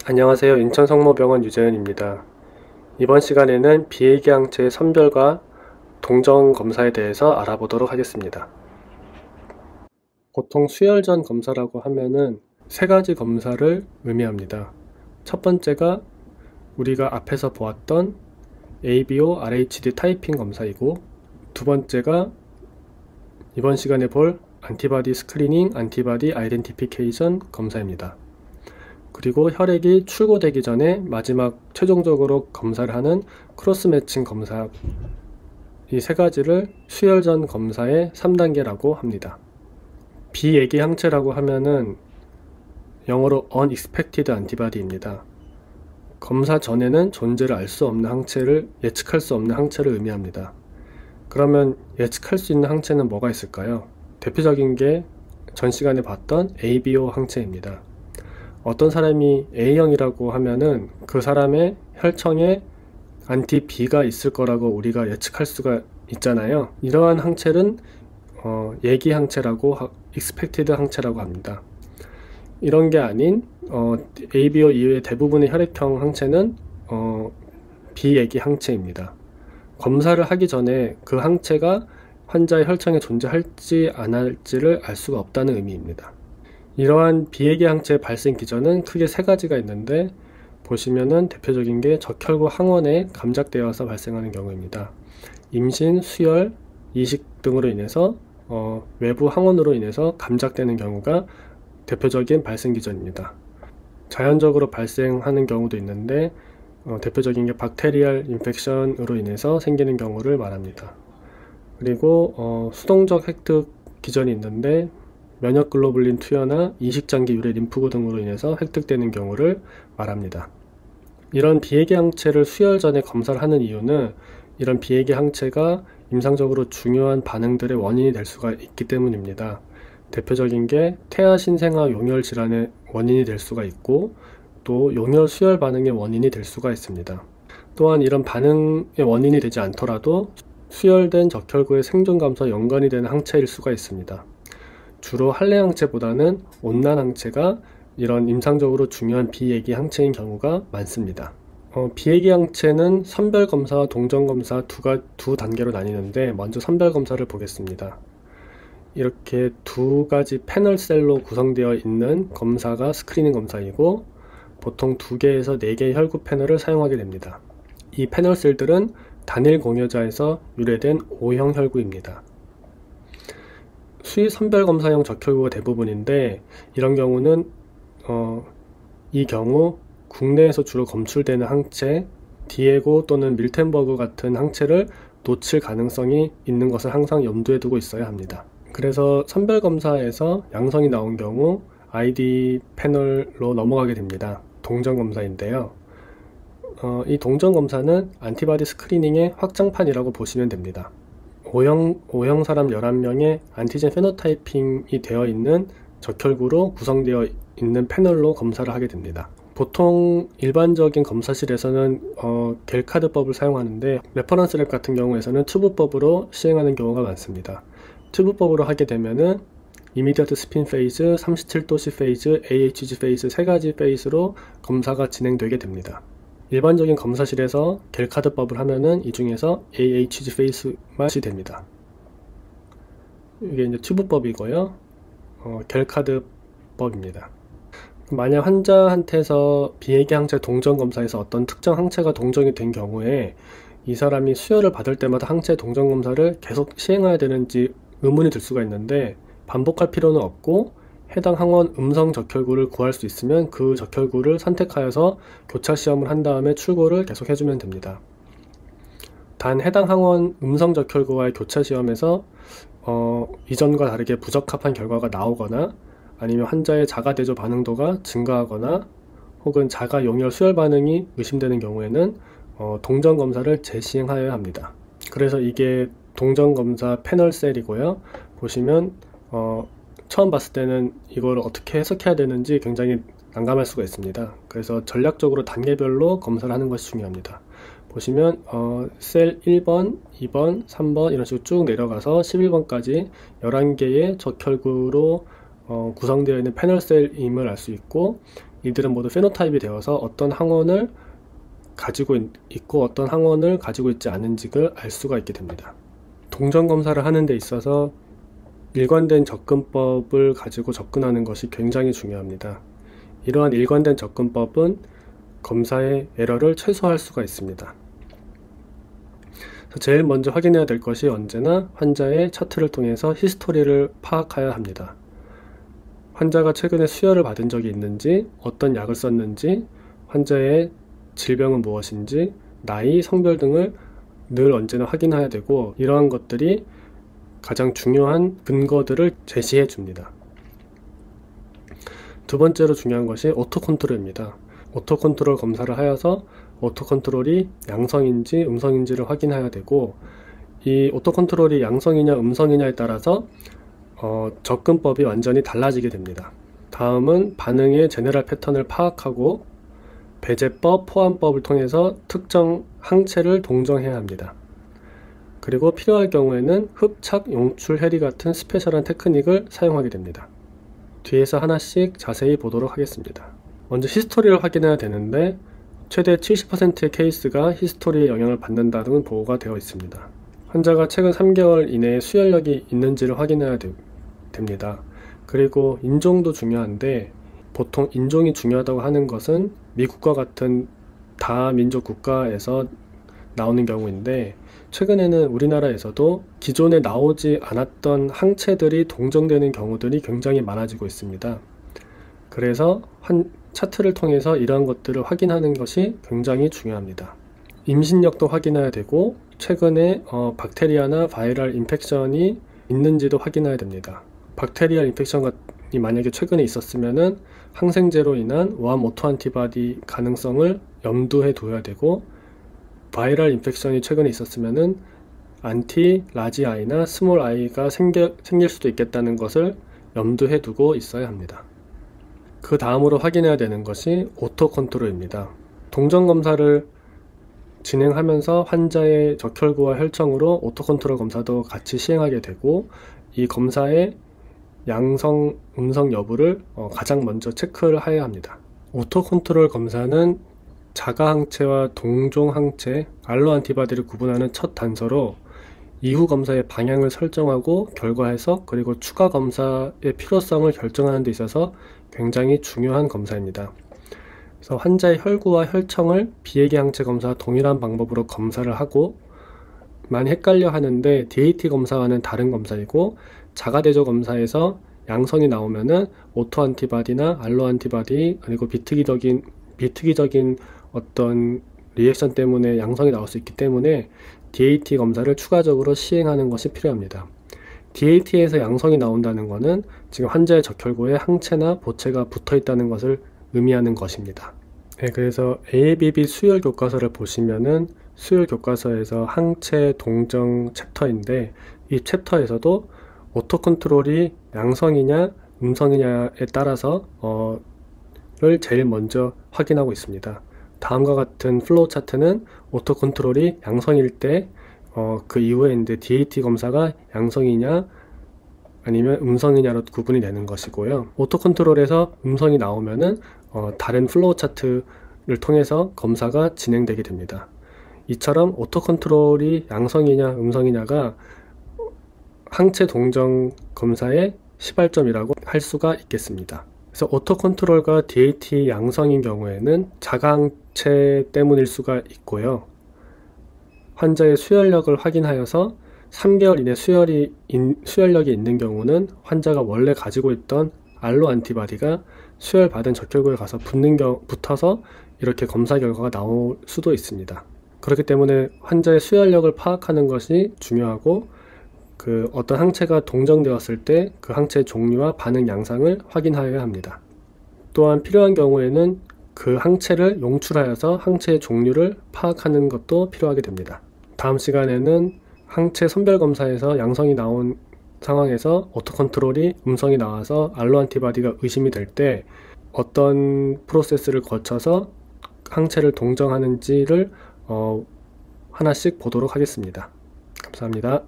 안녕하세요. 인천성모병원 유재현입니다. 이번 시간에는 비회기 항체의 선별과 동정 검사에 대해서 알아보도록 하겠습니다. 보통 수혈전 검사라고 하면은 세 가지 검사를 의미합니다. 첫 번째가 우리가 앞에서 보았던 ABO, RHD 타이핑 검사이고, 두 번째가 이번 시간에 볼 안티바디 스크리닝, 안티바디 아이덴티피케이션 검사입니다. 그리고 혈액이 출고되기 전에 마지막 최종적으로 검사를 하는 크로스 매칭 검사, 이 세 가지를 수혈전 검사의 3단계라고 합니다. 비예기 항체라고 하면은 영어로 unexpected antibody입니다. 검사 전에는 존재를 알 수 없는 항체를, 예측할 수 없는 항체를 의미합니다. 그러면 예측할 수 있는 항체는 뭐가 있을까요? 대표적인 게 전 시간에 봤던 ABO 항체입니다. 어떤 사람이 A형이라고 하면은 그 사람의 혈청에 안티-B가 있을 거라고 우리가 예측할 수가 있잖아요. 이러한 항체는 예기 항체라고, expected 항체라고 합니다. 이런 게 아닌 ABO 이외의 대부분의 혈액형 항체는 비예기 항체입니다. 검사를 하기 전에 그 항체가 환자의 혈청에 존재할지 안 할지를 알 수가 없다는 의미입니다. 이러한 비예기 항체 발생 기전은 크게 세 가지가 있는데, 보시면은 대표적인 게 적혈구 항원에 감작되어서 발생하는 경우입니다. 임신, 수혈, 이식 등으로 인해서 외부 항원으로 인해서 감작되는 경우가 대표적인 발생 기전입니다. 자연적으로 발생하는 경우도 있는데 대표적인 게 박테리얼 인펙션으로 인해서 생기는 경우를 말합니다. 그리고 수동적 획득 기전이 있는데 면역글로불린 투여나 이식장기 유래 림프구 등으로 인해서 획득되는 경우를 말합니다. 이런 비예기 항체를 수혈 전에 검사를 하는 이유는 이런 비예기 항체가 임상적으로 중요한 반응들의 원인이 될 수가 있기 때문입니다. 대표적인 게 태아 신생아 용혈 질환의 원인이 될 수가 있고, 또 용혈 수혈 반응의 원인이 될 수가 있습니다. 또한 이런 반응의 원인이 되지 않더라도 수혈된 적혈구의 생존 감소와 연관이 되는 항체일 수가 있습니다. 주로 할례 항체보다는 온난 항체가 이런 임상적으로 중요한 비예기 항체인 경우가 많습니다. 비예기 항체는 선별검사와 동정검사 두 단계로 나뉘는데, 먼저 선별검사를 보겠습니다. 이렇게 두 가지 패널셀로 구성되어 있는 검사가 스크리닝 검사이고, 보통 2개에서 4개의 혈구 패널을 사용하게 됩니다. 이 패널셀들은 단일 공여자에서 유래된 O형 혈구입니다. 수의선별검사용 적혈구가 대부분인데, 이런 경우는 이 경우 국내에서 주로 검출되는 항체, 디에고 또는 밀텐버그 같은 항체를 놓칠 가능성이 있는 것을 항상 염두에 두고 있어야 합니다. 그래서 선별검사에서 양성이 나온 경우 ID 패널로 넘어가게 됩니다. 동정검사인데요. 이 동정검사는 안티바디 스크리닝의 확장판이라고 보시면 됩니다. O형 사람 11명의 안티젠 페노타이핑이 되어 있는 적혈구로 구성되어 있는 패널로 검사를 하게 됩니다. 보통 일반적인 검사실에서는 겔카드법을 사용하는데, 레퍼런스 랩 같은 경우에서는 튜브법으로 시행하는 경우가 많습니다. 튜브법으로 하게 되면은 이미디어트 스핀 페이즈, 37도씨 페이즈, AHG 페이즈 세 가지 페이즈로 검사가 진행되게 됩니다. 일반적인 검사실에서 겔카드법을 하면은 이 중에서 AHG 페이스만 됩니다. 이게 이제 튜브법이고요. 겔카드법입니다. 만약 환자한테서 비예기 항체 동정 검사에서 어떤 특정 항체가 동정이 된 경우에 이 사람이 수혈을 받을 때마다 항체 동정 검사를 계속 시행해야 되는지 의문이 들 수가 있는데, 반복할 필요는 없고 해당 항원 음성 적혈구를 구할 수 있으면 그 적혈구를 선택하여서 교차 시험을 한 다음에 출고를 계속 해주면 됩니다. 단 해당 항원 음성 적혈구와의 교차 시험에서 이전과 다르게 부적합한 결과가 나오거나, 아니면 환자의 자가대조 반응도가 증가하거나, 혹은 자가 용혈 수혈 반응이 의심되는 경우에는 동정검사를 재시행하여야 합니다. 그래서 이게 동정검사 패널셀이고요. 보시면 처음 봤을 때는 이걸 어떻게 해석해야 되는지 굉장히 난감할 수가 있습니다. 그래서 전략적으로 단계별로 검사를 하는 것이 중요합니다. 보시면 셀 1번, 2번, 3번 이런 식으로 쭉 내려가서 11번까지 11개의 적혈구로 구성되어 있는 패널셀임을 알 수 있고, 이들은 모두 페노타입이 되어서 어떤 항원을 가지고 있고 어떤 항원을 가지고 있지 않은지를 알 수가 있게 됩니다. 동전 검사를 하는 데 있어서 일관된 접근법을 가지고 접근하는 것이 굉장히 중요합니다. 이러한 일관된 접근법은 검사의 에러를 최소화할 수가 있습니다. 제일 먼저 확인해야 될 것이 언제나 환자의 차트를 통해서 히스토리를 파악해야 합니다. 환자가 최근에 수혈을 받은 적이 있는지, 어떤 약을 썼는지, 환자의 질병은 무엇인지, 나이, 성별 등을 늘 언제나 확인해야 되고, 이러한 것들이 가장 중요한 근거들을 제시해 줍니다. 두 번째로 중요한 것이 오토컨트롤입니다. 오토컨트롤 검사를 하여서 오토컨트롤이 양성인지 음성인지를 확인해야 되고, 이 오토컨트롤이 양성이냐 음성이냐에 따라서 접근법이 완전히 달라지게 됩니다. 다음은 반응의 제너럴 패턴을 파악하고 배제법, 포함법을 통해서 특정 항체를 동정해야 합니다. 그리고 필요할 경우에는 흡착, 용출, 해리 같은 스페셜한 테크닉을 사용하게 됩니다. 뒤에서 하나씩 자세히 보도록 하겠습니다. 먼저 히스토리를 확인해야 되는데 최대 70%의 케이스가 히스토리에 영향을 받는다는 보고가 되어 있습니다. 환자가 최근 3개월 이내에 수혈력이 있는지를 확인해야 됩니다. 그리고 인종도 중요한데 보통 인종이 중요하다고 하는 것은 미국과 같은 다민족 국가에서 나오는 경우인데 최근에는 우리나라에서도 기존에 나오지 않았던 항체들이 동정되는 경우들이 굉장히 많아지고 있습니다. 그래서 차트를 통해서 이러한 것들을 확인하는 것이 굉장이 중요합니다. 임신력도 확인해야 되고 최근에 박테리아나 바이럴 인펙션이 있는지도 확인해야 됩니다. 박테리아 인펙션이 만약에 최근에 있었으면은 항생제로 인한 오암 오토안티바디 가능성을 염두에 둬야 되고, 바이럴 인펙션이 최근에 있었으면은 안티 라지 아이나 스몰 아이가 생길 수도 있겠다는 것을 염두에 두고 있어야 합니다. 그 다음으로 확인해야 되는 것이 오토 컨트롤입니다. 동전 검사를 진행하면서 환자의 적혈구와 혈청으로 오토 컨트롤 검사도 같이 시행하게 되고, 이 검사의 양성, 음성 여부를 가장 먼저 체크를 해야 합니다. 오토 컨트롤 검사는 자가 항체와 동종 항체, 알로 안티바디를 구분하는 첫 단서로 이후 검사의 방향을 설정하고 결과 해석, 그리고 추가 검사의 필요성을 결정하는 데 있어서 굉장히 중요한 검사입니다. 그래서 환자의 혈구와 혈청을 비해기 항체 검사와 동일한 방법으로 검사를 하고, 많이 헷갈려 하는데 DAT 검사와는 다른 검사이고, 자가대조 검사에서 양성이 나오면은 오토 안티바디나 알로 안티바디, 그리고 비특이적인 어떤 리액션 때문에 양성이 나올 수 있기 때문에 DAT 검사를 추가적으로 시행하는 것이 필요합니다. DAT에서 양성이 나온다는 것은 지금 환자의 적혈구에 항체나 보체가 붙어 있다는 것을 의미하는 것입니다. 네, 그래서 AABB 수혈 교과서를 보시면은 수혈 교과서에서 항체 동정 챕터인데, 이 챕터에서도 오토 컨트롤이 양성이냐 음성이냐에 따라서 를 제일 먼저 확인하고 있습니다. 다음과 같은 플로우 차트는 오토 컨트롤이 양성일 때 그 이후에 이제 DAT 검사가 양성이냐 아니면 음성이냐로 구분이 되는 것이고요. 오토 컨트롤에서 음성이 나오면은 다른 플로우 차트를 통해서 검사가 진행되게 됩니다. 이처럼 오토 컨트롤이 양성이냐 음성이냐가 항체 동정 검사의 시발점이라고 할 수가 있겠습니다. 그래서 오토 컨트롤과 DAT 양성인 경우에는 자가항체 때문일 수가 있고요. 환자의 수혈력을 확인하여서 3개월 이내 수혈력이 있는 경우는 환자가 원래 가지고 있던 알로 안티바디가 수혈받은 적혈구에 가서 붙어서 이렇게 검사 결과가 나올 수도 있습니다. 그렇기 때문에 환자의 수혈력을 파악하는 것이 중요하고, 어떤 항체가 동정되었을 때 그 항체의 종류와 반응 양상을 확인하여야 합니다. 또한 필요한 경우에는 그 항체를 용출하여서 항체의 종류를 파악하는 것도 필요하게 됩니다. 다음 시간에는 항체 선별 검사에서 양성이 나온 상황에서 오토 컨트롤이 음성이 나와서 알로 안티바디가 의심이 될 때 어떤 프로세스를 거쳐서 항체를 동정하는지를 하나씩 보도록 하겠습니다. 감사합니다.